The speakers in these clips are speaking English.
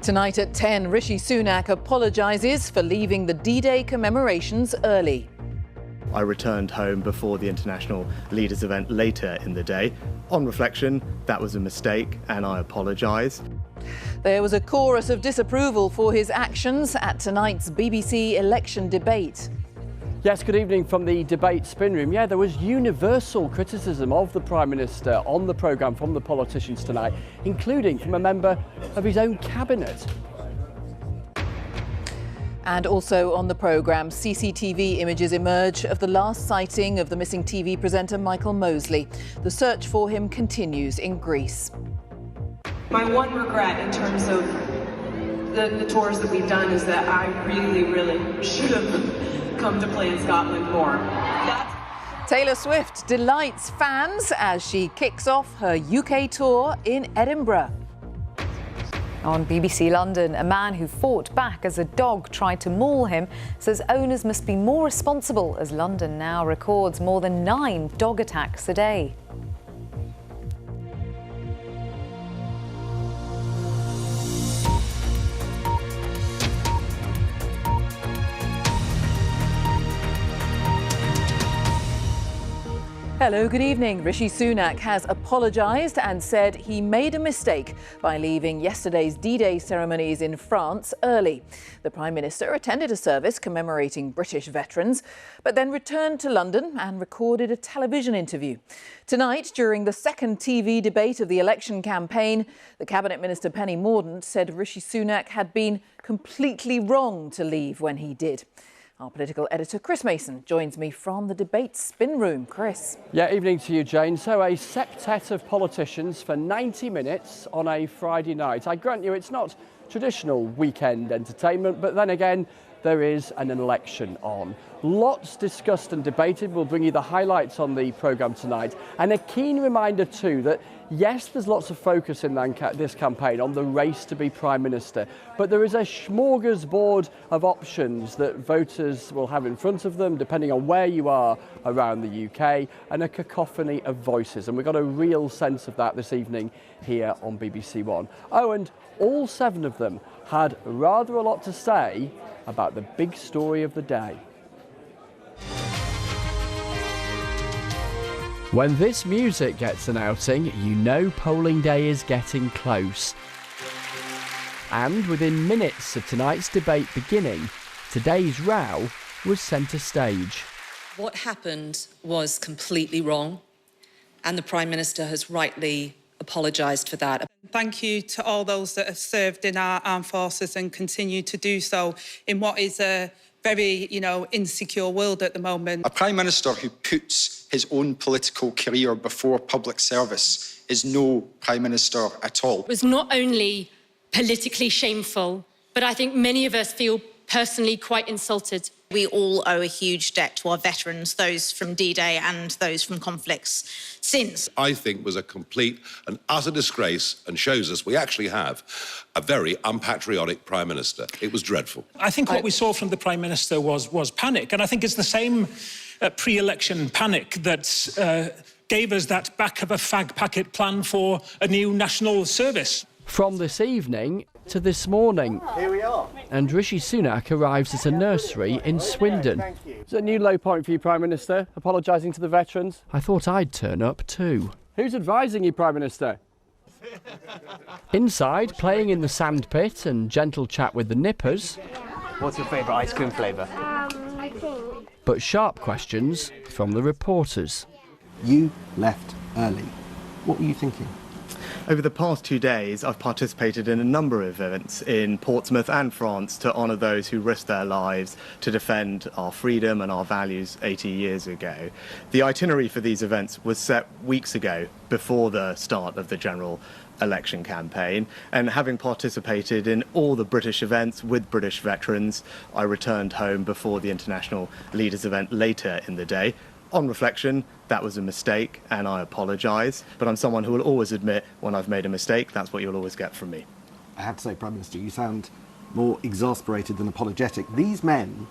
Tonight at 10, Rishi Sunak apologises for leaving the D-Day commemorations early. I returned home before the international leaders event later in the day. On reflection, that was a mistake and I apologise. There was a chorus of disapproval for his actions at tonight's BBC election debate. Yes, good evening from the debate spin room. Yeah, there was universal criticism of the Prime Minister on the programme from the politicians tonight, including from a member of his own cabinet. And also on the programme, CCTV images emerge of the last sighting of the missing TV presenter Michael Mosley. The search for him continues in Greece. My one regret in terms of the tours that we've done is that I really should have come to play in Scotland more. Taylor Swift delights fans as she kicks off her UK tour in Edinburgh. On BBC London, a man who fought back as a dog tried to maul him says owners must be more responsible as London now records more than 9 dog attacks a day. Hello, good evening. Rishi Sunak has apologised and said he made a mistake by leaving yesterday's D-Day ceremonies in France early. The Prime Minister attended a service commemorating British veterans, but then returned to London and recorded a television interview. Tonight, during the second TV debate of the election campaign, the Cabinet Minister Penny Mordaunt said Rishi Sunak had been completely wrong to leave when he did. Our political editor Chris Mason joins me from the debate spin room. Chris. Yeah, evening to you, Jane. So a septet of politicians for 90 minutes on a Friday night. I grant you it's not traditional weekend entertainment, but then again, there is an election on. Lots discussed and debated. We'll bring you the highlights on the programme tonight. And a keen reminder too that, yes, there's lots of focus in this campaign on the race to be Prime Minister, but there is a smorgasbord of options that voters will have in front of them, depending on where you are around the UK, and a cacophony of voices. And we've got a real sense of that this evening here on BBC One. Oh, and all 7 of them had rather a lot to say about the big story of the day. When this music gets an outing, you know polling day is getting close. And within minutes of tonight's debate beginning, today's row was centre stage. What happened was completely wrong, and the Prime Minister has rightly apologised for that. Thank you to all those that have served in our armed forces and continue to do so in what is a very, insecure world at the moment. A Prime Minister who puts his own political career before public service is no Prime Minister at all. It was not only politically shameful, but I think many of us feel personally quite insulted. We all owe a huge debt to our veterans, those from D-Day and those from conflicts since. I think was a complete and utter disgrace and shows us we actually have a very unpatriotic Prime Minister. It was dreadful. I think what we saw from the Prime Minister was panic, and I think it's the same pre-election panic that gave us that back of a fag packet plan for a new national service. From this evening to this morning. Here we are. And Rishi Sunak arrives at a nursery in Swindon. Is it a new low point for you, Prime Minister, apologising to the veterans? I thought I'd turn up too. Who's advising you, Prime Minister? Inside, playing in the sandpit and gentle chat with the nippers. What's your favourite ice cream flavour? I think. But sharp questions from the reporters. You left early. What were you thinking? Over the past 2 days, I've participated in a number of events in Portsmouth and France to honour those who risked their lives to defend our freedom and our values 80 years ago. The itinerary for these events was set weeks ago, before the start of the general election campaign, and having participated in all the British events with British veterans, I returned home before the international leaders event later in the day. On reflection, that was a mistake and I apologise, but I'm someone who will always admit when I've made a mistake. That's what you'll always get from me. I have to say, Prime Minister, you sound more exasperated than apologetic. These men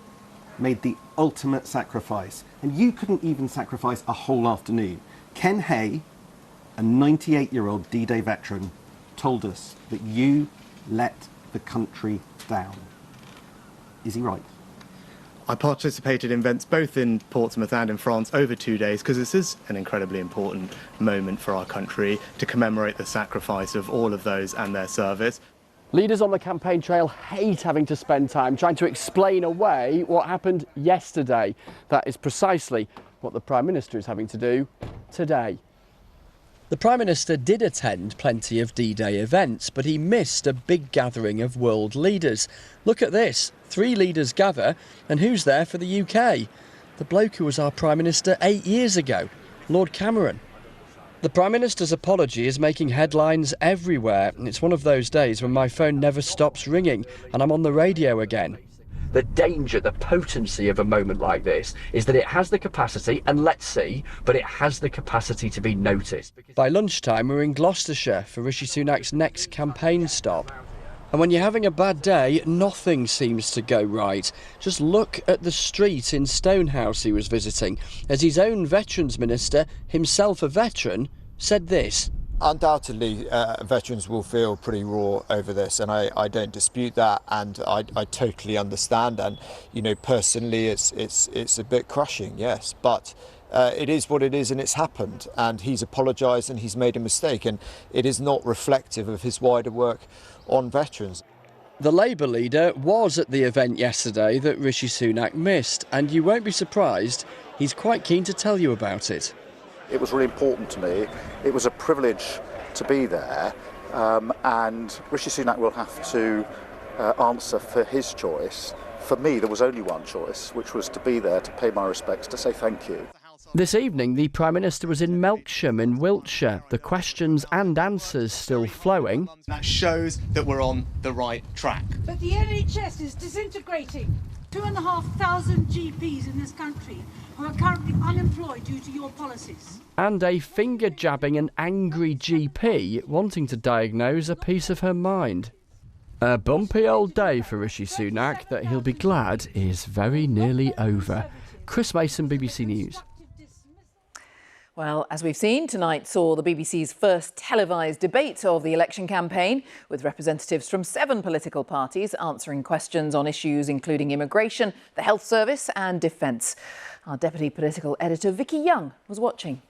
made the ultimate sacrifice, and you couldn't even sacrifice a whole afternoon. Ken Hay, a 98-year-old D-Day veteran, told us that you let the country down. Is he right? I participated in events both in Portsmouth and in France over 2 days because this is an incredibly important moment for our country to commemorate the sacrifice of all of those and their service. Leaders on the campaign trail hate having to spend time trying to explain away what happened yesterday. That is precisely what the Prime Minister is having to do today. The Prime Minister did attend plenty of D-Day events, but he missed a big gathering of world leaders. Look at this, 3 leaders gather, and who's there for the UK? The bloke who was our Prime Minister 8 years ago, Lord Cameron. The Prime Minister's apology is making headlines everywhere, and it's one of those days when my phone never stops ringing and I'm on the radio again. The danger, the potency of a moment like this is that it has the capacity, and let's see, but it has the capacity to be noticed. By lunchtime, we're in Gloucestershire for Rishi Sunak's next campaign stop. And when you're having a bad day, nothing seems to go right. Just look at the street in Stonehouse he was visiting, as his own Veterans Minister, himself a veteran, said this. Undoubtedly, veterans will feel pretty raw over this, and I don't dispute that, and I totally understand. And you know, personally, it's a bit crushing, yes, but it is what it is, and it's happened. And he's apologised, and he's made a mistake, and it is not reflective of his wider work on veterans. The Labour leader was at the event yesterday that Rishi Sunak missed, and you won't be surprised, he's quite keen to tell you about it. It was really important to me. It was a privilege to be there, and Rishi Sunak will have to answer for his choice. For me, there was only one choice, which was to be there to pay my respects, to say thank you. This evening, the Prime Minister was in Melksham in Wiltshire. The questions and answers still flowing. That shows that we're on the right track. But the NHS is disintegrating. 2,500 GPs in this country who are currently unemployed due to your policies. And a finger-jabbing and angry GP wanting to diagnose a piece of her mind. A bumpy old day for Rishi Sunak that he'll be glad is very nearly over. Chris Mason, BBC News. Well, as we've seen, tonight saw the BBC's first televised debate of the election campaign, with representatives from 7 political parties answering questions on issues including immigration, the health service and defence. Our deputy political editor Vicky Young was watching.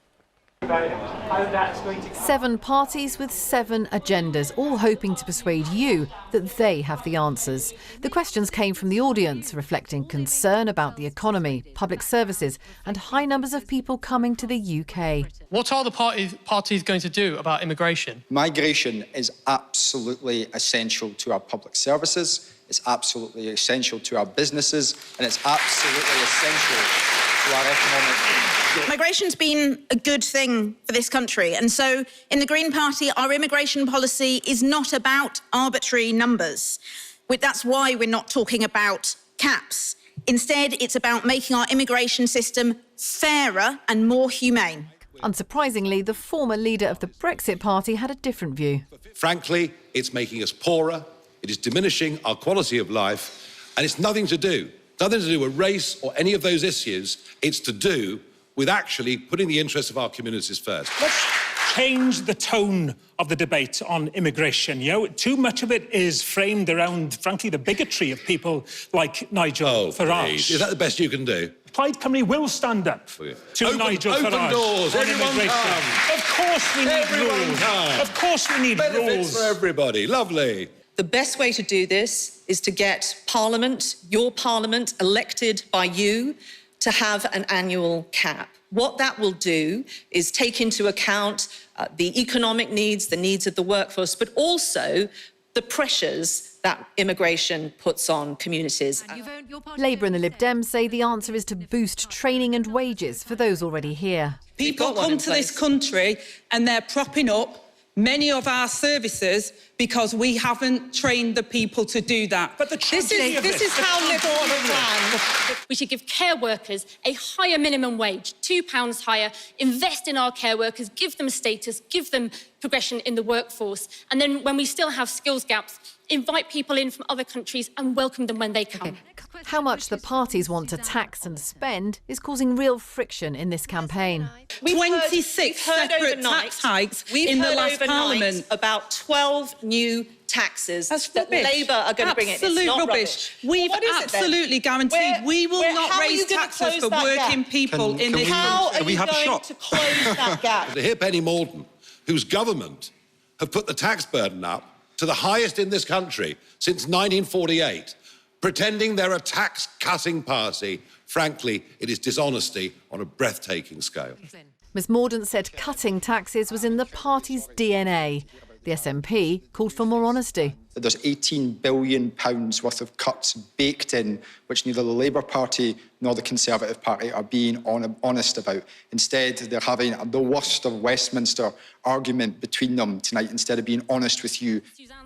7 parties with 7 agendas, all hoping to persuade you that they have the answers. The questions came from the audience, reflecting concern about the economy, public services and high numbers of people coming to the UK. What are the parties going to do about immigration? Migration is absolutely essential to our public services, it's absolutely essential to our businesses, and it's absolutely essential to our economic. Migration's been a good thing for this country, and so in the Green Party, our immigration policy is not about arbitrary numbers. That's why we're not talking about caps. Instead, it's about making our immigration system fairer and more humane. Unsurprisingly, the former leader of the Brexit Party had a different view. Frankly, it's making us poorer, it is diminishing our quality of life, and it's nothing to do with race or any of those issues. It's to do with actually putting the interests of our communities first. Let's change the tone of the debate on immigration. You know, too much of it is framed around, frankly, the bigotry of people like Nigel Farage. Please. Is that the best you can do? Plaid Cymru will stand up to Nigel Farage. Open doors, on everyone immigration. come. Of course we need rules. Of course we need Benefits rules. for everybody, lovely. The best way to do this is to get Parliament, your Parliament, elected by you, to have an annual cap. What that will do is take into account the economic needs, the needs of the workforce, but also the pressures that immigration puts on communities. Labour and the Lib Dems say the answer is to boost training and wages for those already here. People come to this country and they're propping up many of our services because we haven't trained the people to do that. But this is how Liberal plan. We should give care workers a higher minimum wage, £2 higher, invest in our care workers, give them status, give them progression in the workforce. And then when we still have skills gaps, invite people in from other countries and welcome them when they come. Okay. How much the parties want to tax and spend is causing real friction in this campaign. 26 separate tax hikes in the last overnight about 12 new taxes that Labour are going to bring in. Absolute rubbish. We've absolutely guaranteed we will not raise taxes for working people in this country. How are you going to close that gap? To hear Penny Mordaunt, whose government have put the tax burden up to the highest in this country since 1948, pretending they're a tax-cutting party, frankly, it is dishonesty on a breathtaking scale. Ms Mordaunt said cutting taxes was in the party's DNA. The SNP called for more honesty. There's £18 billion worth of cuts baked in, which neither the Labour Party nor the Conservative Party are being honest about. Instead, they're having the worst of Westminster argument between them tonight, instead of being honest with you.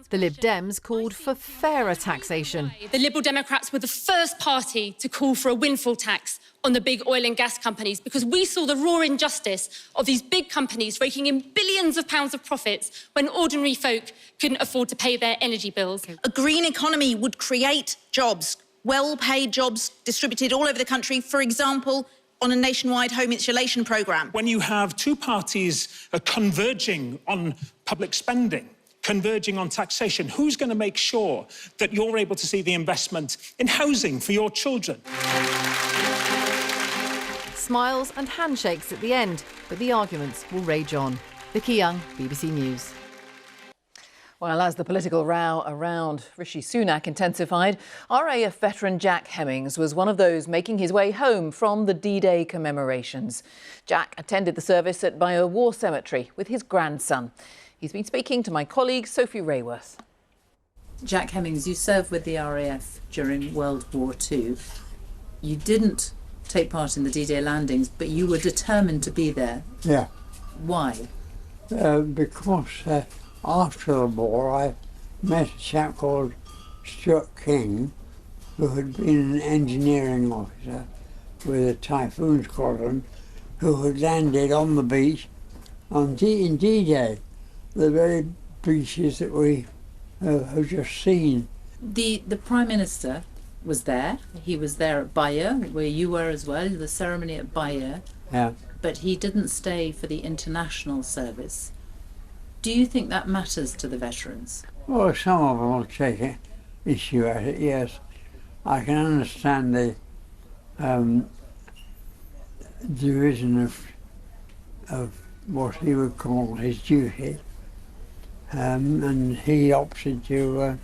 The Lib Dems called for fairer taxation. The Liberal Democrats were the first party to call for a windfall tax on the big oil and gas companies because we saw the raw injustice of these big companies raking in billions of pounds of profits when ordinary folk couldn't afford to pay their energy bills. A green economy would create jobs, well-paid jobs distributed all over the country, for example, on a nationwide home insulation programme. When you have two parties converging on public spending, converging on taxation, who's going to make sure that you're able to see the investment in housing for your children? Smiles and handshakes at the end, but the arguments will rage on. Vicky Young, BBC News. Well, as the political row around Rishi Sunak intensified, RAF veteran Jack Hemmings was one of those making his way home from the D-Day commemorations. Jack attended the service at Bayeux War Cemetery with his grandson. He's been speaking to my colleague Sophie Rayworth. Jack Hemmings, you served with the RAF during World War II. You didn't take part in the D-Day landings, but you were determined to be there. Yeah. Why? Because after the war I met a chap called Stuart King, who had been an engineering officer with a Typhoon Squadron, who had landed on the beach on D-Day, the very beaches that we have just seen. The Prime Minister was there. He was there at Bayeux, where you were as well, the ceremony at Bayeux. Yeah. But he didn't stay for the international service. Do you think that matters to the veterans? Well, some of them will take issue at it, yes. I can understand the division of what he would call his duty. And he opted to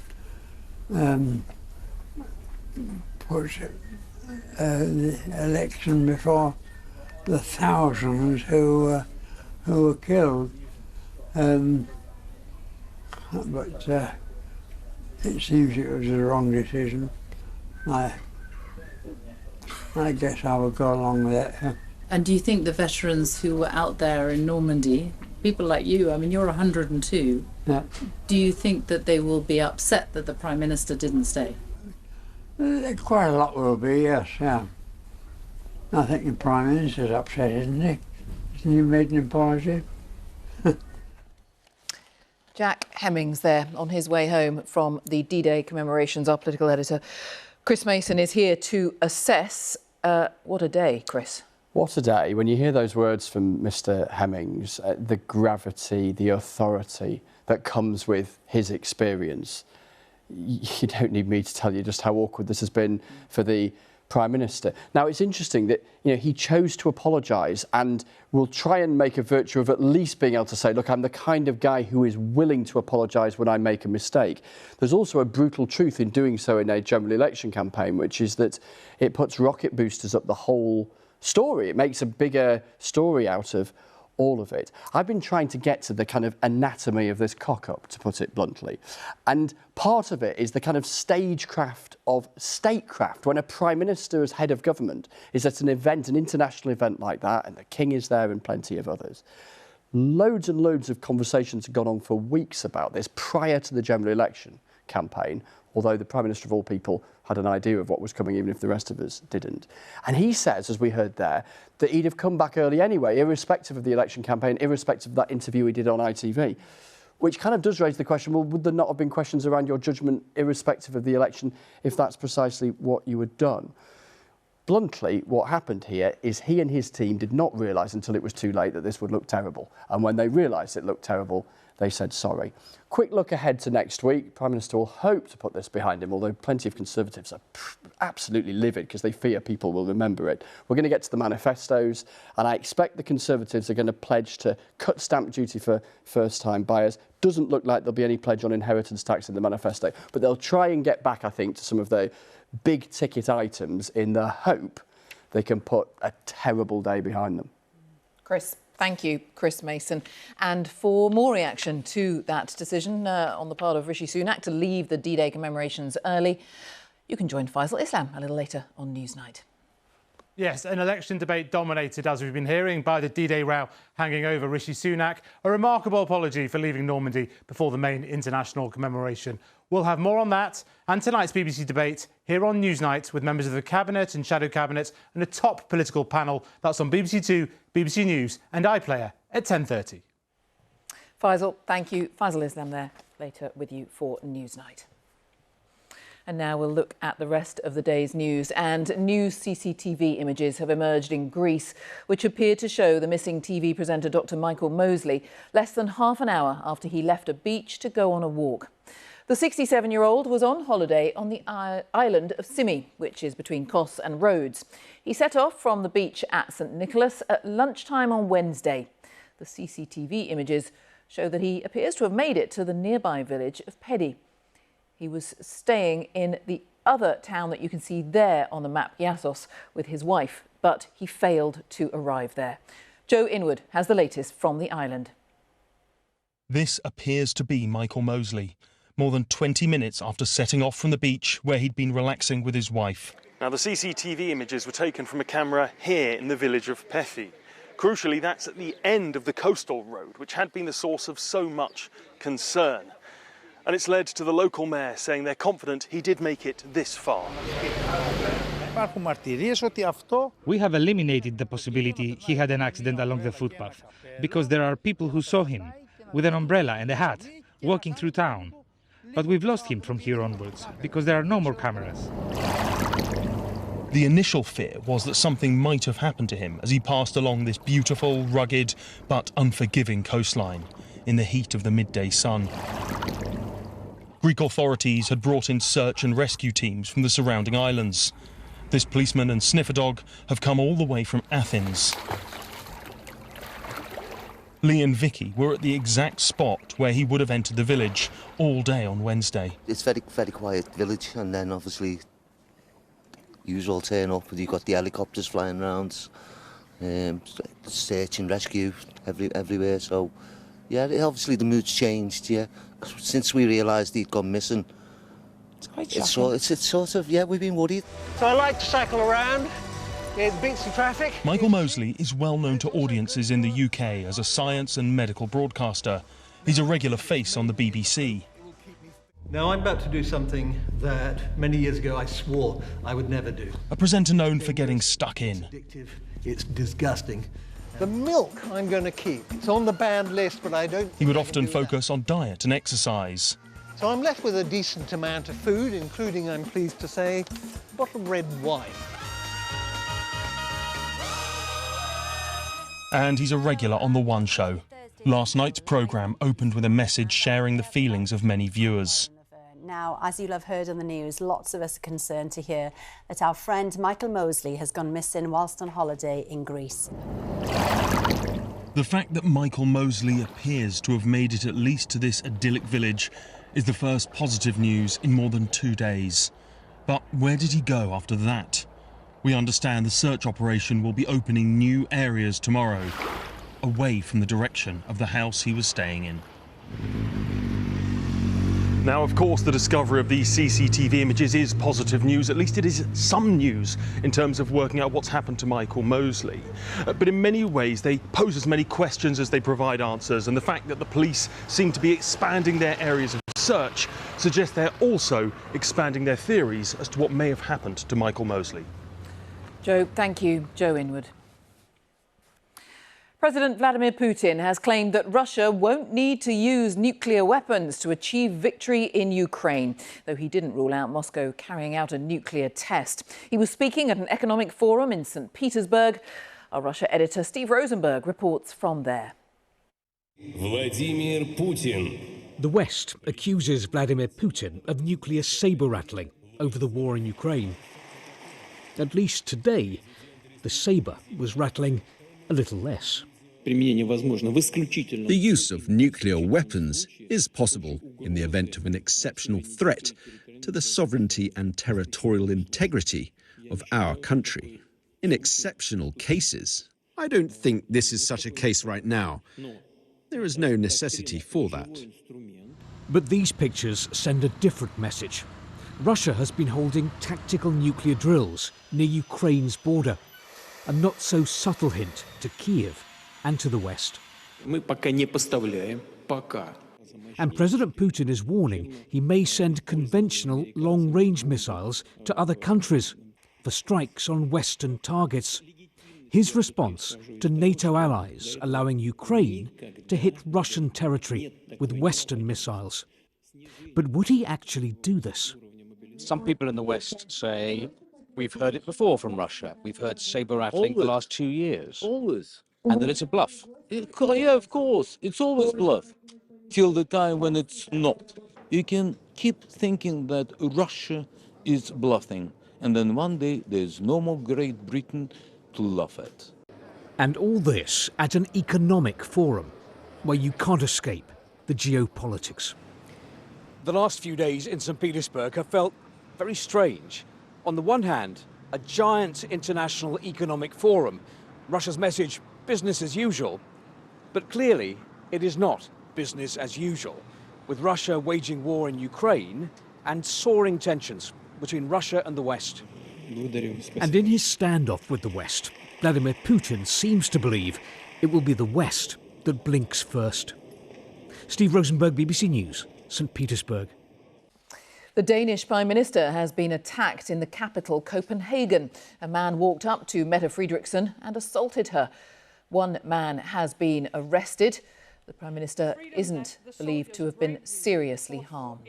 put the election before the thousands who were killed. But it seems it was the wrong decision. I guess I would go along with it. And do you think the veterans who were out there in Normandy, people like you, I mean, you're 102, yeah. Do you think that they will be upset that the Prime Minister didn't stay? Quite a lot will be, yes, yeah. I think the Prime Minister's upset, isn't he? Hasn't he made an apology? Jack Hemmings there on his way home from the D-Day commemorations. Our political editor, Chris Mason, is here to assess. What a day, Chris. What a day. When you hear those words from Mr. Hemmings, the gravity, the authority that comes with his experience, you don't need me to tell you just how awkward this has been for the Prime Minister. Now, it's interesting that he chose to apologise and will try and make a virtue of at least being able to say, look, I'm the kind of guy who is willing to apologise when I make a mistake. There's also a brutal truth in doing so in a general election campaign, which is that it puts rocket boosters up the whole story. It makes a bigger story out of all of it. I've been trying to get to the kind of anatomy of this cock-up, to put it bluntly. And part of it is the kind of stagecraft of statecraft. When a Prime Minister as head of government is at an event, an international event like that, and the King is there and plenty of others. Loads and loads of conversations have gone on for weeks about this prior to the general election campaign, although the Prime Minister of all people had an idea of what was coming, even if the rest of us didn't. And he says, as we heard there, that he'd have come back early anyway, irrespective of the election campaign, irrespective of that interview he did on ITV, which kind of does raise the question, well, would there not have been questions around your judgment, irrespective of the election, if that's precisely what you had done? Bluntly, what happened here is he and his team did not realise until it was too late that this would look terrible. And when they realised it looked terrible, they said sorry. Quick look ahead to next week. Prime Minister will hope to put this behind him, although plenty of Conservatives are absolutely livid because they fear people will remember it. We're going to get to the manifestos, and I expect the Conservatives are going to pledge to cut stamp duty for first-time buyers. Doesn't look like there'll be any pledge on inheritance tax in the manifesto, but they'll try and get back, I think, to some of the big-ticket items in the hope they can put a terrible day behind them. Chris. Thank you, Chris Mason. And for more reaction to that decision on the part of Rishi Sunak to leave the D-Day commemorations early, you can join Faisal Islam a little later on Newsnight. Yes, an election debate dominated, as we've been hearing, by the D-Day row hanging over Rishi Sunak. A remarkable apology for leaving Normandy before the main international commemoration. We'll have more on that and tonight's BBC debate here on Newsnight with members of the Cabinet and Shadow Cabinet and a top political panel. That's on BBC Two, BBC News and iPlayer at 10:30. Faisal, thank you. Faisal Islam there later with you for Newsnight. And now we'll look at the rest of the day's news. And new CCTV images have emerged in Greece, which appear to show the missing TV presenter Dr. Michael Mosley less than half an hour after he left a beach to go on a walk. The 67-year-old was on holiday on the island of Symi, which is between Kos and Rhodes. He set off from the beach at St Nicholas at lunchtime on Wednesday. The CCTV images show that he appears to have made it to the nearby village of Pedi. He was staying in the other town that you can see there on the map, Iassos, with his wife, but he failed to arrive there. Joe Inwood has the latest from the island. This appears to be Michael Mosley, more than 20 minutes after setting off from the beach where he'd been relaxing with his wife. Now, the CCTV images were taken from a camera here in the village of Pethi. Crucially, that's at the end of the coastal road, which had been the source of so much concern. And it's led to the local mayor saying they're confident he did make it this far. We have eliminated the possibility he had an accident along the footpath, because there are people who saw him with an umbrella and a hat walking through town. But we've lost him from here onwards, because there are no more cameras. The initial fear was that something might have happened to him as he passed along this beautiful, rugged but unforgiving coastline in the heat of the midday sun. Greek authorities had brought in search and rescue teams from the surrounding islands. This policeman and sniffer dog have come all the way from Athens. Lee and Vicky were at the exact spot where he would have entered the village all day on Wednesday. It's very quiet village, and then obviously usual turn up, you've got the helicopters flying around, search and rescue everywhere. So yeah, obviously the mood's changed. Yeah, since we realised he'd gone missing. It's quite shocking. It's sort of, yeah, we've been worried. So I like to cycle around. It beats the traffic. Michael Mosley is well known to audiences in the UK as a science and medical broadcaster. He's a regular face on the BBC. Now I'm about to do something that many years ago I swore I would never do. A presenter known for getting stuck in. It's disgusting. The milk I'm going to keep. It's on the banned list, but I don't... He would often focus on diet and exercise. So I'm left with a decent amount of food, including, I'm pleased to say, a bottle of red wine. And he's a regular on The One Show. Last night's programme opened with a message sharing the feelings of many viewers. Now, as you'll have heard on the news, lots of us are concerned to hear that our friend Michael Mosley has gone missing whilst on holiday in Greece. The fact that Michael Mosley appears to have made it at least to this idyllic village is the first positive news in more than 2 days. But where did he go after that? We understand the search operation will be opening new areas tomorrow, away from the direction of the house he was staying in. Now, of course, the discovery of these CCTV images is positive news. At least it is some news in terms of working out what's happened to Michael Mosley. But in many ways, they pose as many questions as they provide answers. And the fact that the police seem to be expanding their areas of search suggests they're also expanding their theories as to what may have happened to Michael Mosley. Joe, thank you. Joe Inwood. President Vladimir Putin has claimed that Russia won't need to use nuclear weapons to achieve victory in Ukraine, though he didn't rule out Moscow carrying out a nuclear test. He was speaking at an economic forum in St. Petersburg. Our Russia editor Steve Rosenberg reports from there. Vladimir Putin. The West accuses Vladimir Putin of nuclear sabre-rattling over the war in Ukraine. At least today, the sabre was rattling a little less. The use of nuclear weapons is possible in the event of an exceptional threat to the sovereignty and territorial integrity of our country. In exceptional cases, I don't think this is such a case right now. There is no necessity for that. But these pictures send a different message. Russia has been holding tactical nuclear drills near Ukraine's border, a not-so-subtle hint to Kiev and to the West. And President Putin is warning he may send conventional long-range missiles to other countries for strikes on Western targets. His response to NATO allies allowing Ukraine to hit Russian territory with Western missiles. But would he actually do this? Some people in the West say, we've heard it before from Russia. We've heard sabre-rattling the last 2 years. Always. And that it's a bluff. Yeah, of course. It's always bluff. Till the time when it's not. You can keep thinking that Russia is bluffing. And then one day there's no more Great Britain to laugh at. And all this at an economic forum where you can't escape the geopolitics. The last few days in St. Petersburg have felt very strange. On the one hand, a giant international economic forum. Russia's message, business as usual. But clearly, it is not business as usual, with Russia waging war in Ukraine and soaring tensions between Russia and the West. And in his standoff with the West, Vladimir Putin seems to believe it will be the West that blinks first. Steve Rosenberg, BBC News, St. Petersburg. The Danish Prime Minister has been attacked in the capital, Copenhagen. A man walked up to Mette Frederiksen and assaulted her. One man has been arrested. The Prime Minister isn't believed to have been seriously harmed.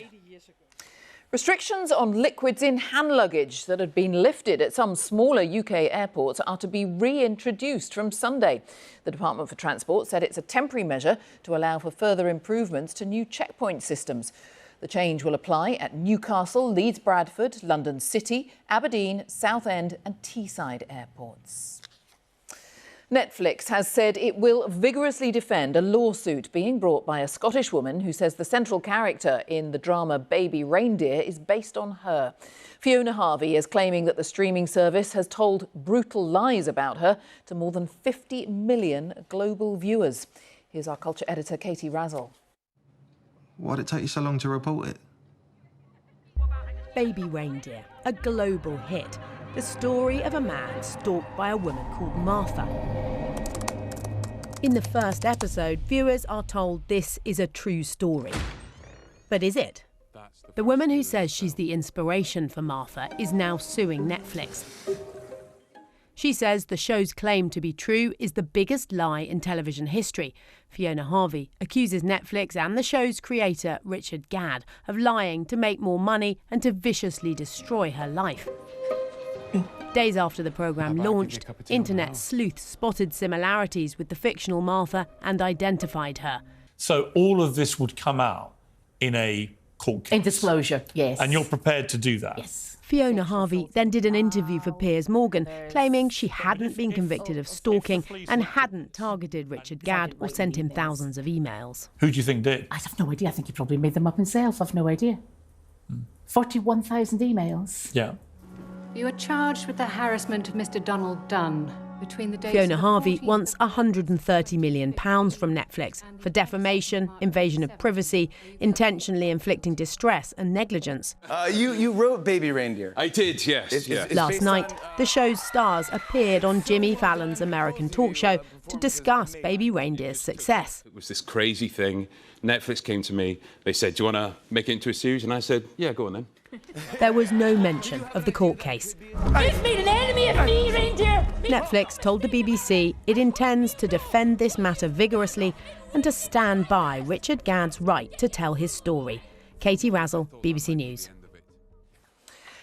Restrictions on liquids in hand luggage that had been lifted at some smaller UK airports are to be reintroduced from Sunday. The Department for Transport said it's a temporary measure to allow for further improvements to new checkpoint systems. The change will apply at Newcastle, Leeds Bradford, London City, Aberdeen, Southend and Teesside airports. Netflix has said it will vigorously defend a lawsuit being brought by a Scottish woman who says the central character in the drama Baby Reindeer is based on her. Fiona Harvey is claiming that the streaming service has told brutal lies about her to more than 50 million global viewers. Here's our culture editor, Katie Razzle. Why did it take you so long to report it? Baby Reindeer, a global hit. The story of a man stalked by a woman called Martha. In the first episode, viewers are told this is a true story. But is it? The woman who says she's the inspiration for Martha is now suing Netflix. She says the show's claim to be true is the biggest lie in television history. Fiona Harvey accuses Netflix and the show's creator, Richard Gadd, of lying to make more money and to viciously destroy her life. Days after the programme launched, internet sleuths spotted similarities with the fictional Martha and identified her. So all of this would come out in a court case? In disclosure, yes. And you're prepared to do that? Yes. Fiona Harvey then did an interview for Piers Morgan, claiming she hadn't been convicted of stalking and hadn't targeted Richard Gadd or sent him thousands of emails. Who do you think did? I have no idea. I think he probably made them up himself. I've no idea. 41,000 emails. Yeah. You are charged with the harassment of Mr. Donald Dunn between the days Fiona of the Harvey 14th wants £130 million from Netflix for defamation, invasion of privacy, intentionally inflicting distress and negligence. You wrote Baby Reindeer. I did, yes. Last night, the show's stars appeared on Jimmy Fallon's American talk show to discuss Baby Reindeer's success. It was this crazy thing. Netflix came to me. They said, do you want to make it into a series? And I said, yeah, go on then. There was no mention of the court case. You've made an enemy of me, Reindeer! Netflix told the BBC it intends to defend this matter vigorously and to stand by Richard Gadd's right to tell his story. Katie Razzle, BBC News.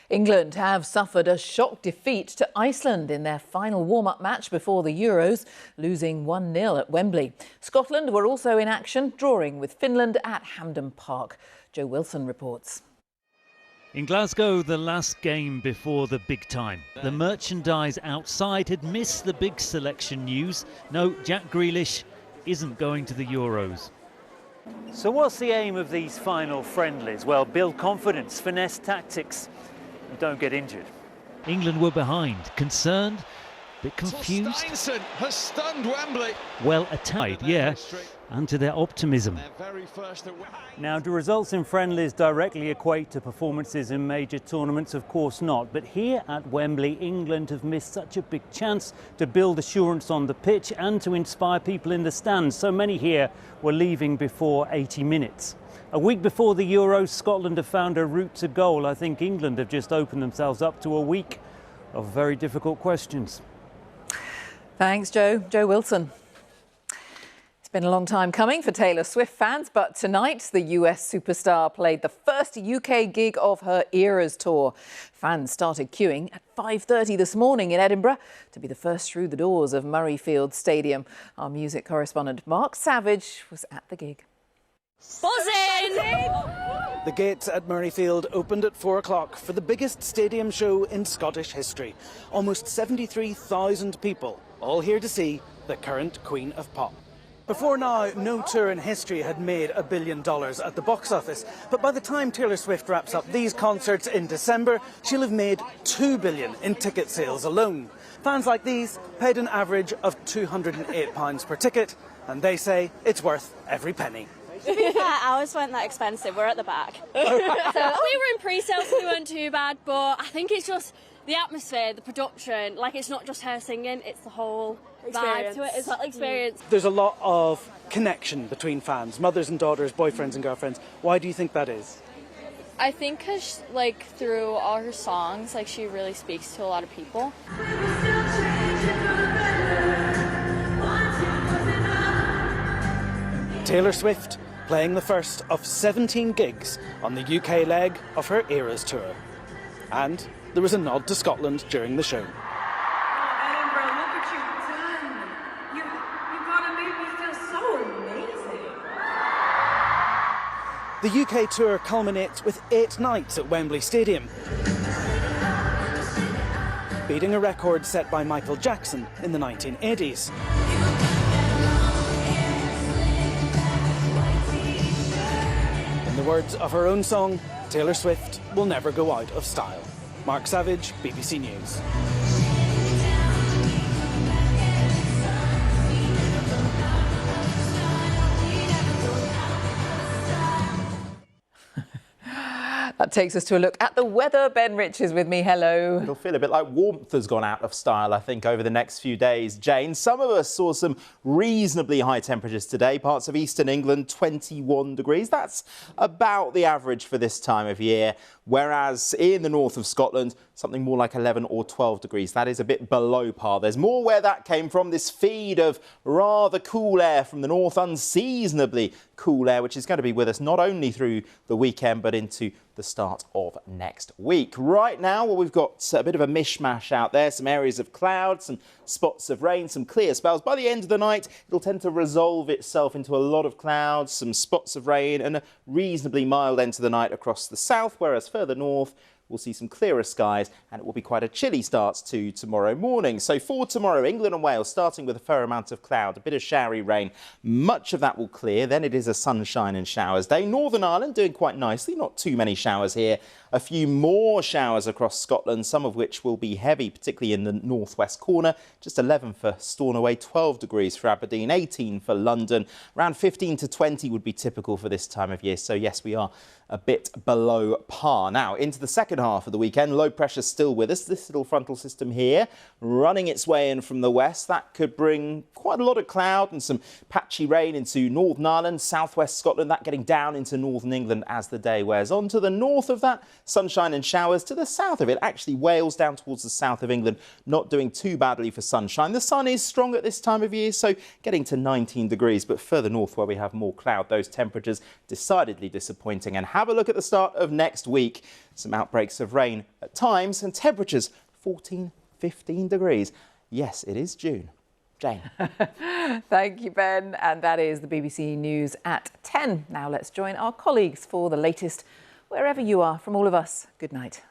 England have suffered a shock defeat to Iceland in their final warm-up match before the Euros, losing 1-0 at Wembley. Scotland were also in action, drawing with Finland at Hampden Park. Joe Wilson reports. In Glasgow, the last game before the big time. The merchandise outside had missed the big selection news. No, Jack Grealish isn't going to the Euros. So what's the aim of these final friendlies? Well, build confidence, finesse tactics, and don't get injured. England were behind, concerned, a bit confused. Steinson has stunned Wembley. Well, a tide, yeah, and to their optimism. Now, do results in friendlies directly equate to performances in major tournaments? Of course not. But here at Wembley, England have missed such a big chance to build assurance on the pitch and to inspire people in the stands. So many here were leaving before 80 minutes. A week before the Euros, Scotland have found a route to goal. I think England have just opened themselves up to a week of very difficult questions. Thanks, Joe. Joe Wilson. It's been a long time coming for Taylor Swift fans, but tonight the US superstar played the first UK gig of her Eras tour. Fans started queuing at 5:30 this morning in Edinburgh to be the first through the doors of Murrayfield Stadium. Our music correspondent Mark Savage was at the gig. Buzzing! The gates at Murrayfield opened at 4 o'clock for the biggest stadium show in Scottish history. Almost 73,000 people, all here to see the current Queen of Pop. Before now, no tour in history had made $1 billion at the box office. But by the time Taylor Swift wraps up these concerts in December, she'll have made $2 billion in ticket sales alone. Fans like these paid an average of £208 per ticket, and they say it's worth every penny. To be fair, ours weren't that expensive. We're at the back. So we were in pre-sales, so we weren't too bad, but I think it's just the atmosphere, the production. Like, it's not just her singing, it's the whole vibe to it. It's that experience. There's a lot of connection between fans, mothers and daughters, boyfriends and girlfriends. Why do you think that is? I think because, like, through all her songs, like, she really speaks to a lot of people. Taylor Swift playing the first of 17 gigs on the UK leg of her Eras tour. And there was a nod to Scotland during the show. Edinburgh, look at you done. You've got to make me feel so amazing. The UK tour culminates with 8 nights at Wembley Stadium, beating a record set by Michael Jackson in the 1980s. In the words of her own song, Taylor Swift will never go out of style. Mark Savage, BBC News. That takes us to a look at the weather. Ben Rich is with me. Hello. It'll feel a bit like warmth has gone out of style, I think, over the next few days. Jane, some of us saw some reasonably high temperatures today. Parts of eastern England, 21 degrees. That's about the average for this time of year. Whereas in the north of Scotland, something more like 11 or 12 degrees. That is a bit below par. There's more where that came from, this feed of rather cool air from the north, unseasonably cool air, which is going to be with us not only through the weekend, but into the start of next week. Right now, well, we've got a bit of a mishmash out there, some areas of cloud, some spots of rain, some clear spells. By the end of the night, it'll tend to resolve itself into a lot of clouds, some spots of rain, and a reasonably mild end to the night across the south, whereas further north, we'll see some clearer skies and it will be quite a chilly start to tomorrow morning. So for tomorrow, England and Wales starting with a fair amount of cloud, a bit of showery rain. Much of that will clear. Then it is a sunshine and showers day. Northern Ireland doing quite nicely. Not too many showers here. A few more showers across Scotland, some of which will be heavy, particularly in the northwest corner. Just 11 for Stornoway, 12 degrees for Aberdeen, 18 for London. Around 15 to 20 would be typical for this time of year. So yes, we are a bit below par. Now, into the second half of the weekend, low pressure still with us. This little frontal system here running its way in from the west. That could bring quite a lot of cloud and some patchy rain into Northern Ireland, southwest Scotland. That getting down into northern England as the day wears on. To the north of that, sunshine and showers. To the south of it, actually Wales down towards the south of England, not doing too badly for sunshine. The sun is strong at this time of year, so getting to 19 degrees. But further north where we have more cloud, those temperatures decidedly disappointing. And have a look at the start of next week. Some outbreaks flakes of rain at times, and temperatures 14, 15 degrees. Yes, it is June. Jane. Thank you, Ben. And that is the BBC News at 10. Now let's join our colleagues for the latest wherever you are. From all of us, good night.